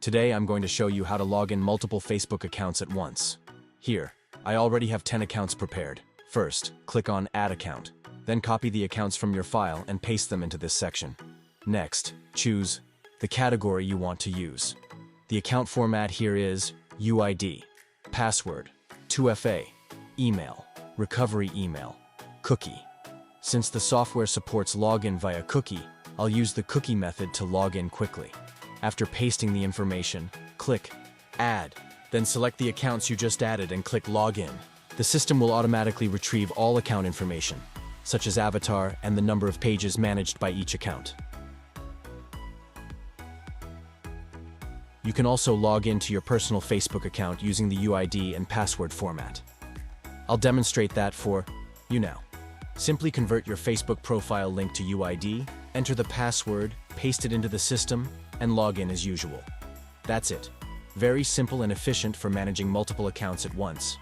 Today I'm going to show you how to log in multiple Facebook accounts at once. Here, I already have 10 accounts prepared. First, click on Add Account. Then copy the accounts from your file and paste them into this section. Next, choose the category you want to use. The account format here is UID, password, 2FA, email, recovery email, cookie. Since the software supports login via cookie, I'll use the cookie method to log in quickly. After pasting the information, click Add, then select the accounts you just added and click Login. The system will automatically retrieve all account information, such as avatar and the number of pages managed by each account. You can also log into your personal Facebook account using the UID and password format. I'll demonstrate that for you now. Simply convert your Facebook profile link to UID, enter the password, paste it into the system, and log in as usual. That's it. Very simple and efficient for managing multiple accounts at once.